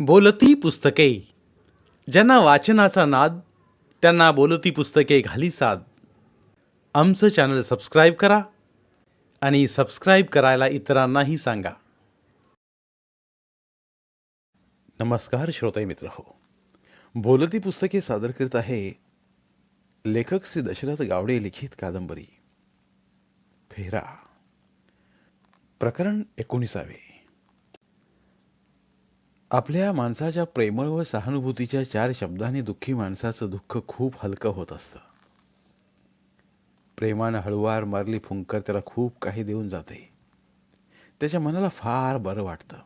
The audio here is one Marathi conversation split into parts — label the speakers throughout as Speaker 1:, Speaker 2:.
Speaker 1: बोलती पुस्तके. ज्यांना वाचनाचा नाद, त्यांना बोलती पुस्तके घाली साद. आमचं चॅनल सबस्क्राईब करा आणि सबस्क्राईब करायला इतरांनाही सांगा. नमस्कार श्रोते मित्र हो. बोलती पुस्तके सादर करीत आहे लेखक श्री दशरथ गावडे लिखित कादंबरी फेरा, प्रकरण 19. आपल्या माणसाच्या प्रेमळ व सहानुभूतीच्या 4 शब्दांनी दुःखी माणसाचं दुःख खूप हलकं होत असतं. प्रेमानं हळुवार मारली फुंकर त्याला खूप काही देऊन जाते. त्याच्या मनाला फार बरं वाटतं.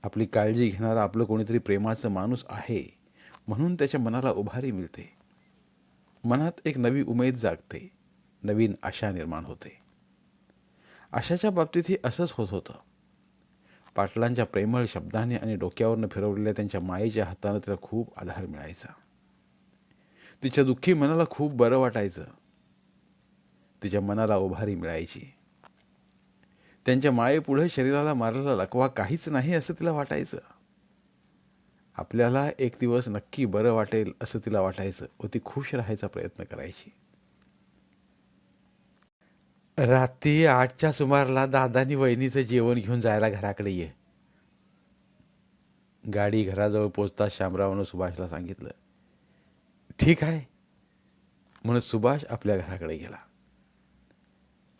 Speaker 1: आपली काळजी घेणारा आपलं कोणीतरी प्रेमाचं माणूस आहे म्हणून त्याच्या मनाला उभारी मिळते. मनात एक नवी उमेद जागते, नवीन आशा निर्माण होते. आशाच्या बाबतीतही असंच होत होतं. पाटलांच्या प्रेमळ शब्दाने आणि डोक्यावरनं फिरवलेल्या त्यांच्या मायेच्या हातानं तिला खूप आधार मिळायचा. तिच्या दुःखी मनाला खूप बरं वाटायचं. तिच्या मनाला उभारी मिळायची. त्यांच्या मायेपुढे शरीराला मारलेला लकवा काहीच नाही असं तिला वाटायचं. आपल्याला एक दिवस नक्की बरं वाटेल असं तिला वाटायचं व ती खुश राहायचा प्रयत्न करायची. रात्री 8च्या सुमाराला दादानी वहिनीचं जेवण घेऊन जायला घराकडे ये. गाडी घराजवळ पोचताच शामरावनं सुभाषला सांगितलं. ठीक आहे म्हणत सुभाष आपल्या घराकडे गेला.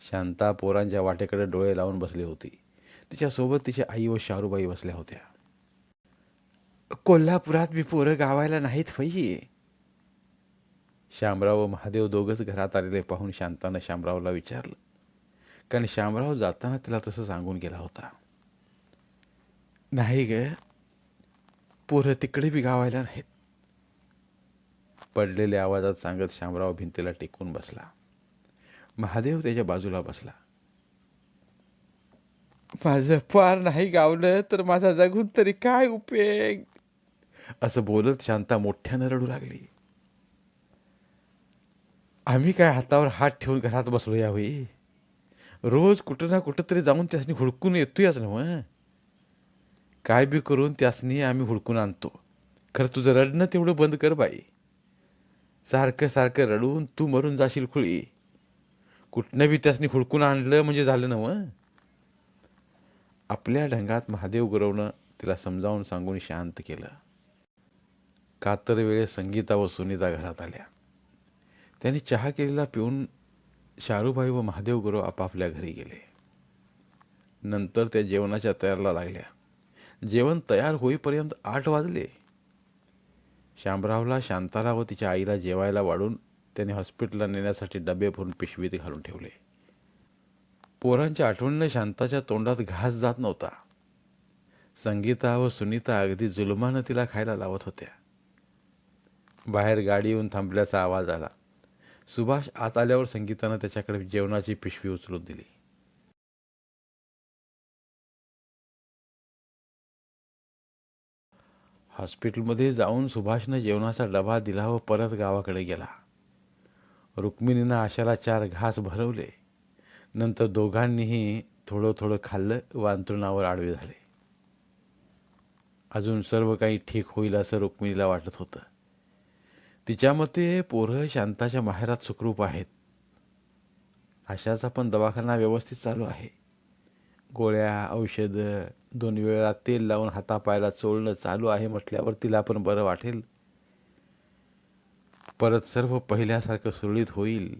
Speaker 1: शांता पोरांच्या वाटेकडे डोळे लावून बसली होती. तिच्यासोबत तिची आई व शारूबाई बसल्या होत्या. कोल्हापुरात मी पोरं गावायला नाहीत फई. शामराव व महादेव दोघंच घरात आलेले पाहून शांतानं शामरावला विचारलं, कारण शामराव जाताना तिला तसं सांगून गेला होता. नाही ग, पोरं तिकडे बी गावायला नाहीत, पडलेल्या आवाजात सांगत शामराव भिंतीला टेकून बसला. महादेव त्याच्या बाजूला बसला. माझं फार नाही गावलं तर माझा जगून तरी काय उपयोग, असं बोलत शांता मोठ्यानं रडू लागली. आम्ही काय हातावर हात ठेवून घरात बसलो यावेळी. रोज कुठं ना कुठं तरी जाऊन त्यासनी हुडकून येतोयच ना. काय बी करून त्यासनी आम्ही हुडकून आणतो. खरं तुझं रडणं तेवढं बंद कर बाई. सारखं सारखं रडून तू मरून जाशील खुळी. कुठनं बी त्यासनी हुडकून आणलं म्हणजे झालं ना मग. आपल्या ढंगात महादेव गुरवनं तिला समजावून सांगून शांत केलं. कातर वेळेस संगीता व सुनीता घरात आल्या. त्यांनी चहा केलेला पिऊन शारूबाई व महादेव गुरव आपापल्या घरी गेले. नंतर त्या जेवणाच्या तयारीला लागल्या. जेवण तयार होईपर्यंत 8 वाजले. शामरावला, शांताला व तिच्या आईला जेवायला वाढून त्याने हॉस्पिटलला नेण्यासाठी डबे भरून पिशवीत घालून ठेवले. पोरांच्या आठवणीनं शांताच्या तोंडात घास जात नव्हता. संगीता व सुनीता अगदी जुलमानं तिला खायला लावत होत्या. बाहेर गाडी येऊन थांबल्याचा आवाज आला. सुभाष आत आल्यावर संगीतानं त्याच्याकडे जेवणाची पिशवी उचलून दिली. हॉस्पिटलमध्ये जाऊन सुभाषनं जेवणाचा डबा दिला व परत गावाकडे गेला. रुक्मिणीनं आशाला 4 घास भरवले. नंतर दोघांनीही थोडं थोडं खाल्लं व अंथरुणावर आडवे झाले. अजून सर्व काही ठीक होईल असं रुक्मिणीला वाटत होतं. तिच्या मते पोरं शांताच्या माहेरात सुखरूप आहेत. आशाचा पण दवाखाना व्यवस्थित चालू आहे. गोळ्या, औषधं, 2 वेळा तेल लावून हातापायाला चोळणं चालू आहे म्हटल्यावर तिला पण बरं वाटेल. परत सर्व पहिल्यासारखं सुरळीत होईल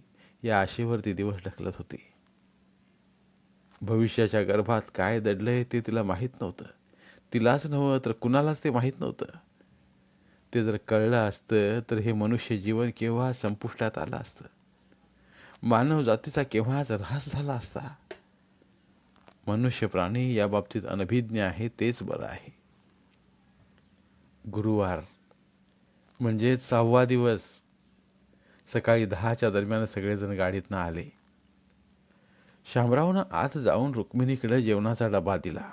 Speaker 1: या आशेवर ती दिवस ढकलत होती. भविष्याच्या गर्भात काय दडलंय ते तिला माहीत नव्हतं. तिलाच नव्हतं तर कुणालाच ते माहीत नव्हतं. ते जर कळलं असतं तर हे मनुष्य जीवन केव्हा संपुष्टात आलं असतं. मानव जातीचा केव्हाच ऱ्हास झाला असता. मनुष्य प्राणी या बाबतीत अनभिज्ञ आहे तेच बरं आहे. गुरुवार म्हणजे 6वा दिवस. सकाळी 10च्या दरम्यान सगळेजण गाडीतनं आले. शामरावनं आत जाऊन रुक्मिणीकडे जेवणाचा डबा दिला.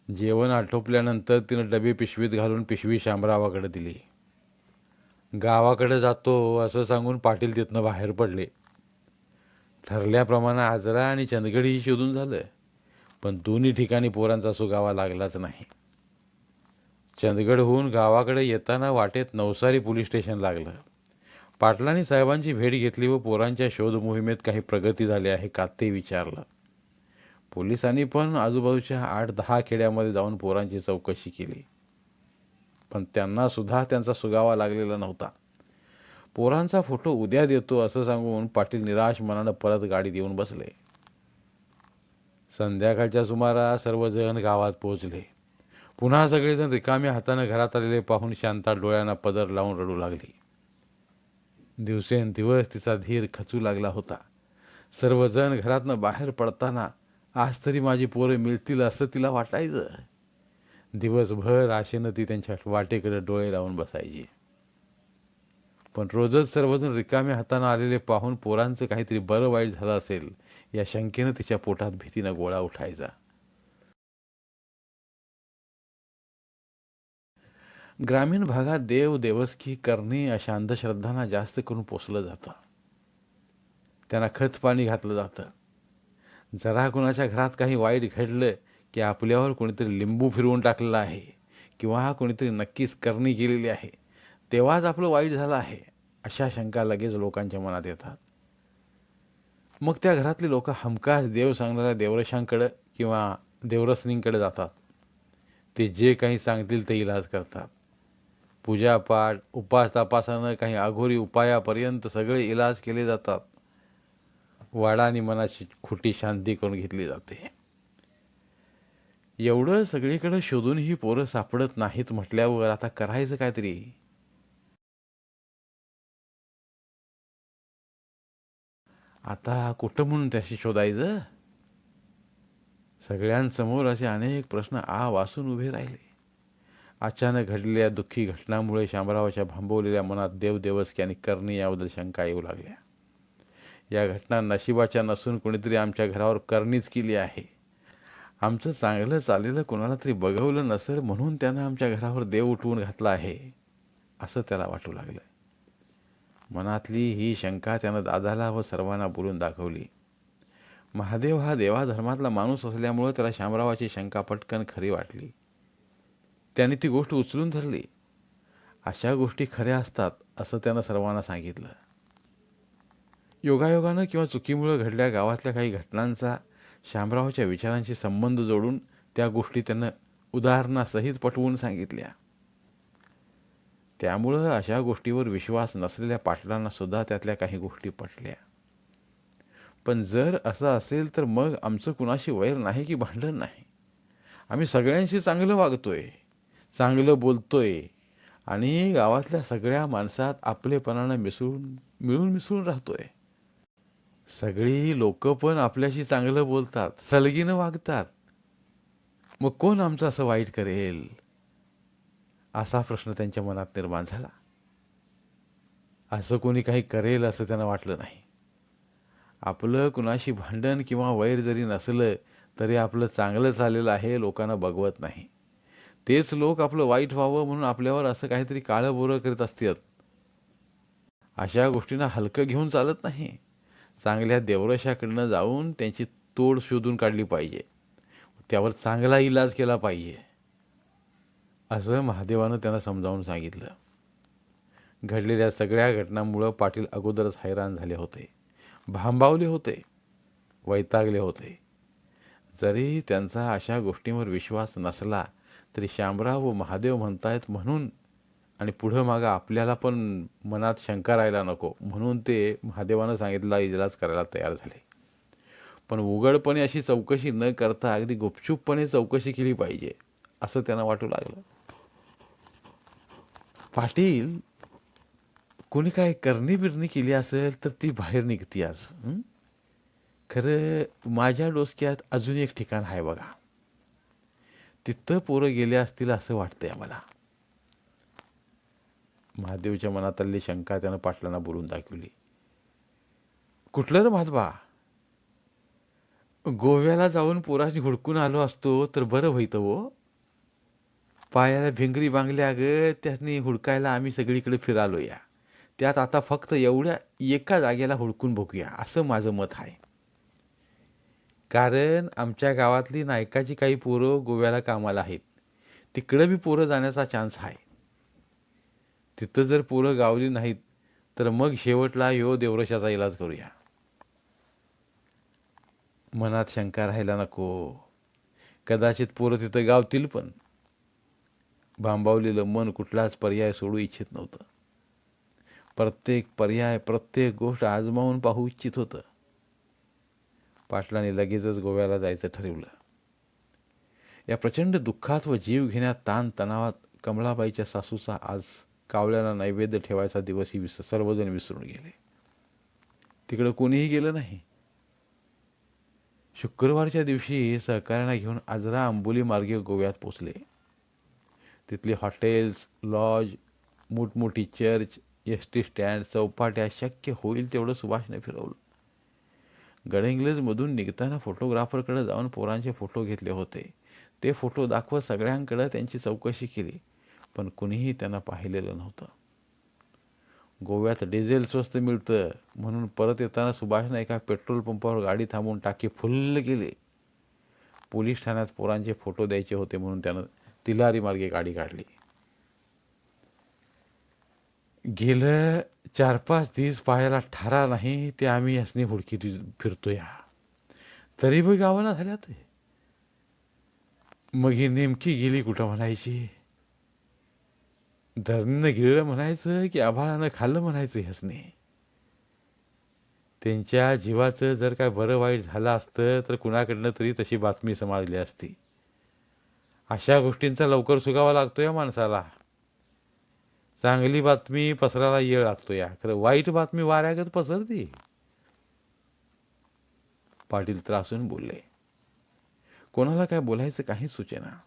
Speaker 1: जेवण आटोपल्यानंतर तिनं डबे पिशवीत घालून पिशवी शामरावाकडे दिली. गावाकडे जातो असं सांगून पाटील तिथनं बाहेर पडले. ठरल्याप्रमाणे आजरा आणि चंदगडही शोधून झालं, पण दोन्ही ठिकाणी पोरांचा सुगावा लागलाच नाही. चंदगडहून गावाकडे येताना वाटेत नवसारी पोलीस स्टेशन लागलं. पाटलांनी साहेबांची भेट घेतली व पोरांच्या शोध मोहिमेत काही प्रगती झाली आहे का ते विचारलं. पोलिसांनी पण आजूबाजूच्या 8-10 खेड्यामध्ये जाऊन पोरांची चौकशी केली, पण त्यांना सुद्धा त्यांचा सुगावा लागलेला नव्हता. पोरांचा फोटो उद्या देतो असं सांगून पाटील निराश मनानं परत गाडीत येऊन बसले. संध्याकाळच्या सुमारास सर्वजण गावात पोहोचले. पुन्हा सगळेजण रिकाम्या हातानं घरात आलेले पाहून शांता डोळ्यांना पदर लावून रडू लागली. दिवसेंदिवस तिचा धीर खचू लागला होता. सर्वजण घरातनं बाहेर पडताना आज तरी माझी पोरं मिळतील असं तिला वाटायचं. दिवसभर आशेनं ती त्यांच्या वाटेकडे डोळे लावून बसायची. पण रोजच सर्वजण रिकाम्या हातानं आलेले पाहून पोरांचं काहीतरी बरं वाईट झालं असेल या शंकेनं तिच्या पोटात भीतीनं गोळा उठायचा. ग्रामीण भागात देव, देवस्की, करणी अशा अंधश्रद्धांना जास्त करून पोसलं जातं. त्यांना खत पाणी घातलं जातं. जरा कुणाच्या घरात काही वाईट घडलं की आपल्यावर कोणीतरी लिंबू फिरवून टाकलेला आहे किंवा कोणीतरी नक्कीच करणी केलेली आहे, तेव्हाच आपलं वाईट झालं आहे, अशा शंका लगेच लोकांच्या मनात येतात. मग त्या घरातली लोक हमखास देव सांगणाऱ्या देवरशांकडे किंवा देवरसनींकडे जातात. ते जे काही सांगतील ते इलाज करतात. पूजापाठ, उपास तापासानं काही अघोरी उपायापर्यंत सगळे इलाज केले जातात. वाडानी मनाची खोटी शांती करून घेतली जाते. एवढं सगळीकडे शोधूनही पोरं सापडत नाहीत म्हटल्यावर आता करायचं काहीतरी. आता कुठं म्हणून त्याशी शोधायचं? सगळ्यांसमोर असे अनेक प्रश्न वासून उभे राहिले. अचानक घडलेल्या दुःखी घटनामुळे शामरावाच्या भांबवलेल्या मनात देव, देवस्की आणि करणी याबद्दल शंका येऊ लागल्या. या घटना नशिबाच्या नसून कोणीतरी आमच्या घरावर करणीच केली आहे. आमचं चांगलं चाललेलं कोणाला तरी बघवलं नसेल म्हणून त्यानं आमच्या घरावर देव उठवून घातला आहे, असं त्याला वाटू लागलं. मनातली ही शंका त्यानं दादाला व सर्वांना बोलून दाखवली. महादेव हा देवाधर्मातला माणूस असल्यामुळं त्याला शामरावाची शंका पटकन खरी वाटली. त्याने ती गोष्ट उचलून धरली. अशा गोष्टी खऱ्या असतात असं त्यानं सर्वांना सांगितलं. योगायोगानं किंवा चुकीमुळे घडल्या गावातल्या काही घटनांचा शामरावाच्या विचारांशी संबंध जोडून त्या गोष्टी त्यानं उदाहरणासहित पटवून सांगितल्या. त्यामुळं अशा गोष्टीवर विश्वास नसलेल्या पाटलांना सुद्धा त्यातल्या काही गोष्टी पटल्या. पण जर असं असेल तर मग आमचं कुणाशी वैर नाही की भांडण नाही. आम्ही सगळ्यांशी चांगलं वागतोय, चांगलं बोलतोय आणि गावातल्या सगळ्या माणसात आपलेपणानं मिळून मिसळून राहतोय. सगळी लोक पण आपल्याशी चांगलं बोलतात, सलगीनं वागतात. मग कोण आमचं असं वाईट करेल, असा प्रश्न त्यांच्या मनात निर्माण झाला. असं कोणी काही करेल असं त्यांना वाटलं नाही. आपलं कुणाशी भांडण किंवा वैर जरी नसलं तरी आपलं चांगलं चाललेलं आहे लोकांना बघवत नाही. तेच लोक आपलं वाईट व्हावं म्हणून आपल्यावर असं काहीतरी काळं बोरं करत असतात. अशा गोष्टींना हलकं घेऊन चालत नाही. चांगल्या देवरशाकडनं जाऊन त्यांची तोड शोधून काढली पाहिजे, त्यावर चांगला इलाज केला पाहिजे, असं महादेवानं त्यांना समजावून सांगितलं. घडलेल्या सगळ्या घटनांमुळं पाटील अगोदरच हैराण झाले होते, भांबावले होते, वैतागले होते. जरी त्यांचा अशा गोष्टींवर विश्वास नसला तरी शामराव व महादेव म्हणतायत म्हणून आणि पुढं मागं आपल्याला पण मनात शंका राहायला नको म्हणून ते महादेवानं सांगितला इलाज करायला तयार झाले. पण उघडपणे अशी चौकशी न करता अगदी गुपचूपपणे चौकशी केली पाहिजे असं त्यांना वाटू लागलं. पाटील, कोणी काय करणी बिरणी केली असेल तर ती बाहेर निघती आज. खरं माझ्या डोसक्यात अजून एक ठिकाण आहे बघा, तिथं पोरं गेले असतील असं वाटतंय आम्हाला. महादेवच्या मनातली शंका त्यानं पाटलांना बोलून दाखवली. कुठलं रे महात्मा? गोव्याला जाऊन पोरांनी हुडकून आलो असतो तर बरं व्हायचं हो. पायाला भिंगरी बांगल्या ग त्यांनी हुडकायला आम्ही सगळीकडे फिरालो या. त्यात आता फक्त एवढ्या एका जागेला हुडकून बघूया असं माझं मत आहे. कारण आमच्या गावातली नायकाची काही पोरं गोव्याला कामाला आहेत. तिकडं बी पोरं जाण्याचा चान्स आहे. तिथं जर पोरं गावली नाहीत तर मग शेवटला ह्यो देवरशाचा इलाज करूया. मनात शंका राहायला नको. कदाचित पोरं तिथं गावतील पण. भांबावलेलं मन कुठलाच पर्याय सोडू इच्छित नव्हतं. प्रत्येक पर्याय, प्रत्येक गोष्ट आजमावून पाहू इच्छित होतं. पाटलाने लगेचच गोव्याला जायचं ठरवलं. या प्रचंड दुःखात व जीव घेण्यात ताणतणावात कमलाबाईच्या सासूचा आज कावळ्याला नैवेद्य ठेवायचा दिवसही सर्वजण विसरून गेले. तिकडं कोणीही गेलं नाही. शुक्रवारच्या दिवशी सहकाऱ्यांना घेऊन आजरा आंबोली मार्गे गोव्यात पोचले. तिथली हॉटेल्स, लॉज, मोठमोठी चर्च, एस टी स्टँड, चौपाट्या शक्य होईल तेवढं सुभाषने फिरवलं. गडहिंग्लजमधून निघताना फोटोग्राफरकडे जाऊन पोरांचे फोटो घेतले होते. ते फोटो दाखवत सगळ्यांकडे त्यांची चौकशी केली, पण कुणीही त्यांना पाहिलेलं नव्हतं. गोव्यात डिझेल स्वस्त मिळतं म्हणून परत येताना सुभाषने एका पेट्रोल पंपावर गाडी थांबवून टाकी फुल्ल केली. पोलीस ठाण्यात पोरांचे फोटो द्यायचे होते म्हणून त्यानं तिलारी मार्गे गाडी काढली. गेलं 4-5 दिवस पाहायला ठारा नाही ते आम्ही असणी हुडकी फिरतोय. तरी बी गावाला झाल्यात. मग ही नेमकी गेली कुठं म्हणायची? धरणीनं गिळलं म्हणायचं की आभाळानं खाल्लं म्हणायचं ह्यासने? त्यांच्या जीवाचं जर काय बरं वाईट झालं असतं तर कुणाकडनं तरी तशी बातमी समजली असती. अशा गोष्टींचा लवकर सुगावा लागतो या माणसाला. चांगली बातमी पसरायला येळ लागतो या, खरं वाईट बातमी वाऱ्यागत पसरती. पाटील त्रासून बोलले. कोणाला काय बोलायचं काही सुचेना.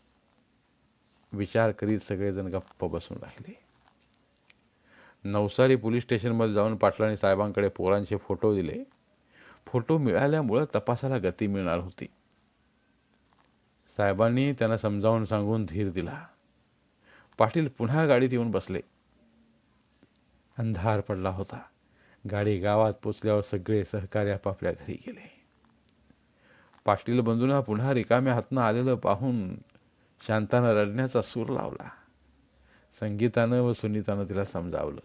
Speaker 1: विचार करीत सगळेजण गप्प बसून राहिले. नवसारी पोलीस स्टेशनमध्ये जाऊन पाटलांनी साहेबांकडे पोरांचे फोटो दिले. फोटो मिळाल्यामुळे तपासाला गती मिळणार होती. साहेबांनी त्यांना समजावून सांगून धीर दिला. पाटील पुन्हा गाडीत येऊन बसले. अंधार पडला होता. गाडी गावात पोचल्यावर सगळे सहकारी आपापल्या घरी गेले. पाटील बंधूंना पुन्हा रिकाम्या हातनं आलेलं पाहून शांतानं रडण्याचा सूर लावला. संगीतानं व सुनीतानं तिला समजावलं.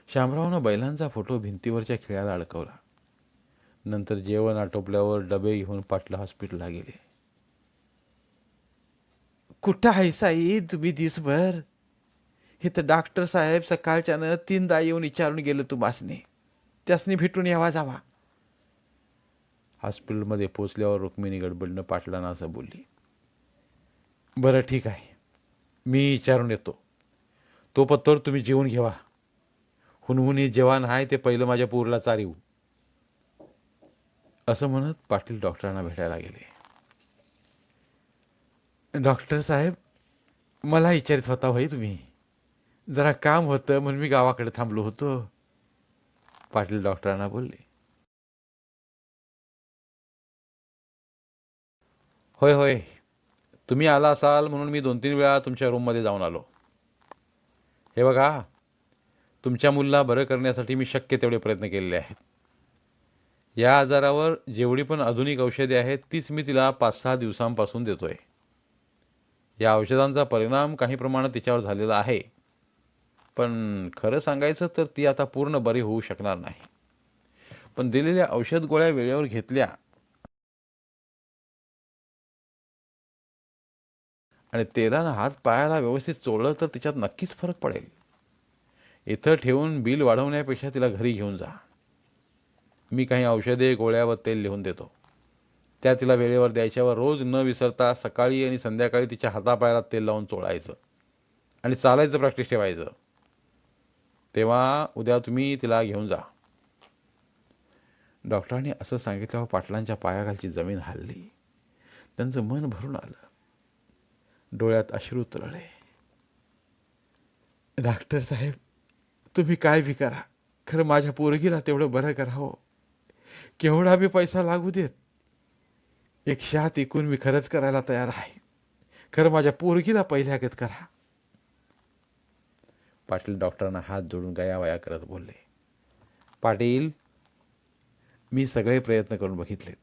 Speaker 1: शामरावनं बैलांचा फोटो भिंतीवरच्या खिळ्याला अडकवला. नंतर जेवण आटोपल्यावर डबे घेऊन पाटला हॉस्पिटलला गेले. कुठं आहे साई तुम्ही दिसभर? हे तर डॉक्टर साहेब सकाळच्यानं 3दा येऊन विचारून गेलं तुम्हासनी. त्यासनी भेटून यावा जावा. हॉस्पिटलमध्ये पोचल्यावर रुक्मिणी गडबडनं पाटलांना असं बोलली. बरं ठीक आहे, मी विचारून येतो. तो पत्तर तुम्ही जेवून घेवा. हुनहुनी जेवण आहे ते पहिलं माझ्या पोरला चारीव. असं म्हणत पाटील डॉक्टरांना भेटायला गेले. डॉक्टर साहेब, मला विचारित होता भाई तुम्ही? जरा काम होतं म्हणून मी गावाकडे थांबलो होतो. पाटील डॉक्टरांना बोलले. होय होय, तुम्ही आला असाल म्हणून मी 2-3 वेळा तुमच्या रूममध्ये जाऊन आलो. हे बघा, तुमच्या मुलीला बरं करण्यासाठी मी शक्य तेवढे प्रयत्न केलेले आहेत. या आजारावर जेवढी पण आधुनिक औषधे आहेत तीच मी तिला 5-6 दिवसांपासून देतोय. या औषधांचा परिणाम काही प्रमाणात तिच्यावर झालेला आहे, पण खरं सांगायचं तर ती आता पूर्ण बरी होऊ शकणार नाही. पण दिलेल्या औषध गोळ्या वेळेवर घेतल्या आणि तेलानं हात पायाला व्यवस्थित चोळलं तर तिच्यात नक्कीच फरक पडेल. इथं ठेवून बिल वाढवण्यापेक्षा तिला घरी घेऊन जा. मी काही औषधे, गोळ्या व तेल लिहून देतो. त्या तिला वेळेवर द्यायच्यावर रोज न विसरता सकाळी आणि संध्याकाळी तिच्या हातापायाला तेल लावून चोळायचं आणि चालायचं प्रॅक्टिस ठेवायचं. तेव्हा उद्या तुम्ही तिला घेऊन जा. डॉक्टरांनी असं सांगितल्यावर पाटलांच्या पायाखालची जमीन हलली. त्यांचं मन भरून आलं. डोळ्यात अश्रू तरळले. डॉक्टर साहेब, तुम्ही काय बी करा, खरं माझ्या पोरगीला तेवढं बरं करा हो. केवढा बी पैसा लागू देत. एक शात ऐकून मी खरंच करायला तयार आहे. खरं माझ्या पोरगीला पहिल्यागत करा. पाटील डॉक्टरांना हात जोडून गयावया करत बोलले. पाटील, मी सगळे प्रयत्न करून बघितले,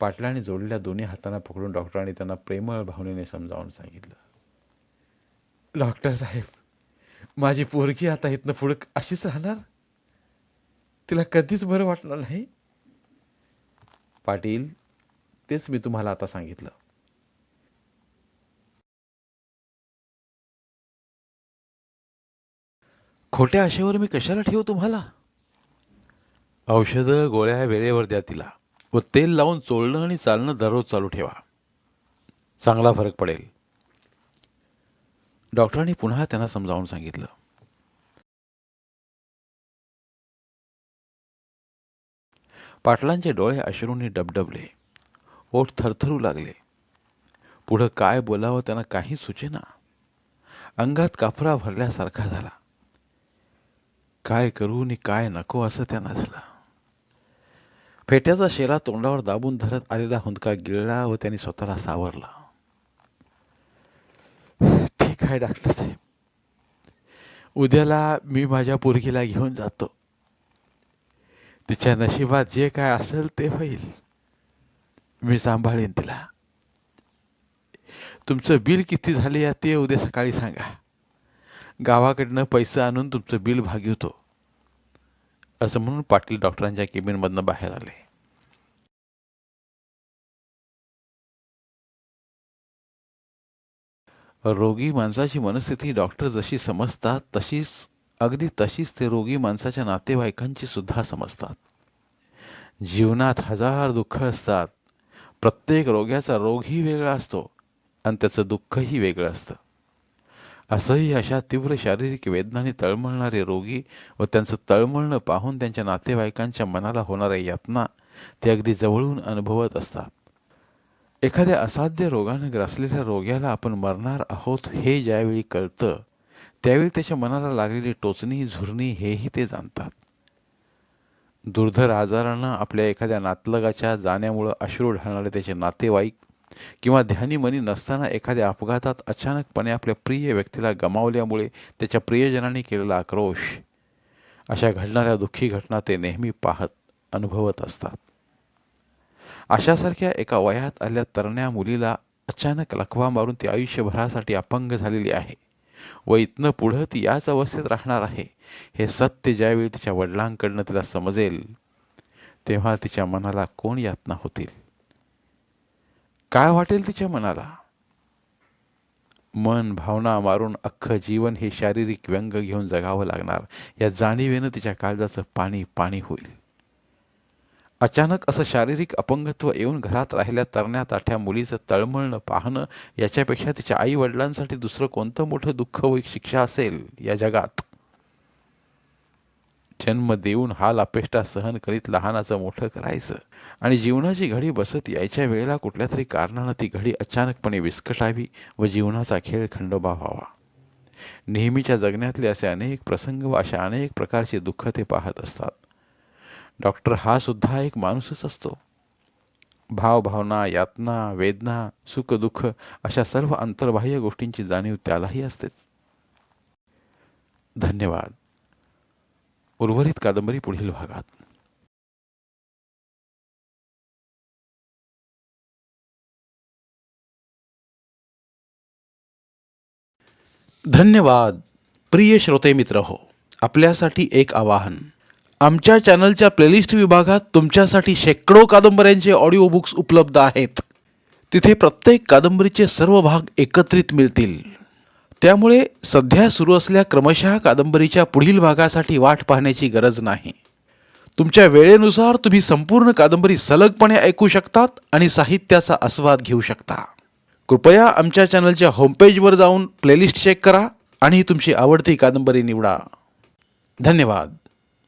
Speaker 1: पाटलाने जोडलेल्या दोन्ही हातांना पकडून डॉक्टरांनी त्यांना प्रेमळ भावनेने समजावून सांगितलं. डॉक्टर साहेब, माझी पोरगी आता इथनं पुढं अशीच राहणार? तिला कधीच बरं वाटणार नाही? पाटील, तेच मी तुम्हाला आता सांगितलं. खोट्या आशेवर मी कशाला ठेवू तुम्हाला? औषधं गोळ्या वेळेवर द्या तिला व तेल लावून चोळणं आणि चालणं दररोज चालू ठेवा. चांगला फरक पडेल. डॉक्टरांनी पुन्हा त्यांना समजावून सांगितलं. पाटलांचे डोळे अश्रूंनी डबडबले, ओठ थरथरू लागले. पुढं काय बोलावं त्यांना काही सुचेना. अंगात काफरा भरल्यासारखा झाला. काय करू नि काय नको असं त्यांना झालं. फेट्याचा शेला तोंडावर दाबून धरत आलेला हुंदका गिळला व त्यांनी स्वतःला सावरला. ठीक आहे डॉक्टर साहेब, उद्याला मी माझ्या पोरगीला घेऊन जातो. तिच्या नशिबात जे काय असेल ते होईल. मी सांभाळेन तिला. तुमचं बिल किती झाले ते उद्या सकाळी सांगा. गावाकडनं पैसा आणून तुमचं बिल भागवतो. असं म्हणून पाटील डॉक्टरांच्या केबिनमधनं बाहेर आले. रोगी माणसाची मनस्थिती डॉक्टर जशी समजतात अगदी तशीच ते रोगी माणसाच्या नातेवाईकांची सुद्धा समजतात. जीवनात हजार दुःख असतात. प्रत्येक रोग्याचा रोगही वेगळा असतो आणि त्याचं दुःखही वेगळं असतं. असंही अशा तीव्र शारीरिक वेदनांनी तळमळणारे रोगी व त्यांचं तळमळणं पाहून त्यांच्या नातेवाईकांच्या मनाला होणाऱ्या यातना ते अगदी जवळून अनुभवत असतात. एखाद्या असाध्य रोगाने ग्रासलेल्या रोग्याला आपण मरणार आहोत हे ज्यावेळी कळतं त्यावेळी त्याच्या मनाला लागलेली टोचणी झुरणी हेही ते जाणतात. दुर्धर आजारानं आपल्या एखाद्या नातलगाच्या जाण्यामुळं अश्रू ढाळणारे त्याचे नातेवाईक किंवा ध्यानीमनी नसताना एखाद्या अपघातात अचानकपणे आपल्या प्रिय व्यक्तीला गमावल्यामुळे त्याच्या प्रियजनांनी केलेला आक्रोश, अशा घडणाऱ्या दुःखी घटना ते नेहमी पाहत अनुभवत असतात. अशासारख्या एका वयात आलेल्या तरण्या मुलीला अचानक लकवा मारून ती आयुष्यभरासाठी अपंग झालेली आहे व इथनं पुढं ती याच अवस्थेत राहणार आहे हे सत्य ज्यावेळी तिच्या वडिलांकडनं तिला समजेल तेव्हा तिच्या मनाला कोण यातना होतील? काय वाटेल तिच्या मनाला? मन भावना मारून अख्खं जीवन हे शारीरिक व्यंग घेऊन जगावं लागणार या जाणीवेनं तिच्या काळजाचं पाणी पाणी होईल. अचानक असं शारीरिक अपंगत्व येऊन घरात राहिल्या तरण्या ताठ्या मुलीचं तळमळणं पाहणं याच्यापेक्षा तिच्या आई वडिलांसाठी दुसरं कोणतं मोठं दुःख व शिक्षा असेल या जगात? जन्म देऊन हाल अपेष्टा सहन करीत लहानाचं मोठं करायचं आणि जीवनाची घडी बसत यायच्या वेळेला कुठल्या तरी कारणानं ती घडी अचानकपणे विस्कटावी व जीवनाचा खेळ खंडोबा व्हावा. नेहमीच्या जगण्यातले असे अनेक प्रसंग व अशा अनेक प्रकारचे दुःख ते पाहत असतात. डॉक्टर हा सुद्धा एक माणूसच असतो. भावभावना, यातना, वेदना, सुख दुःख अशा सर्व अंतर्बाह्य गोष्टींची जाणीव त्यालाही असतेच. धन्यवाद. उर्वरित कादंबरी पुढील भागात. धन्यवाद. प्रिय श्रोते मित्र हो, आपल्यासाठी एक आवाहन. आमच्या चॅनलच्या प्लेलिस्ट विभागात तुमच्यासाठी शेकडो कादंबऱ्यांचे ऑडिओ बुक्स उपलब्ध आहेत. तिथे प्रत्येक कादंबरीचे सर्व भाग एकत्रित मिळतील. त्यामुळे सध्या सुरू असलेल्या क्रमशः कादंबरीच्या पुढील भागासाठी वाट पाहण्याची गरज नाही. तुमच्या वेळेनुसार तुम्ही संपूर्ण कादंबरी सलगपणे ऐकू शकतात आणि साहित्याचा आस्वाद घेऊ शकता. कृपया आमच्या चॅनलच्या होमपेजवर जाऊन प्लेलिस्ट चेक करा आणि तुमची आवडती कादंबरी निवडा. धन्यवाद.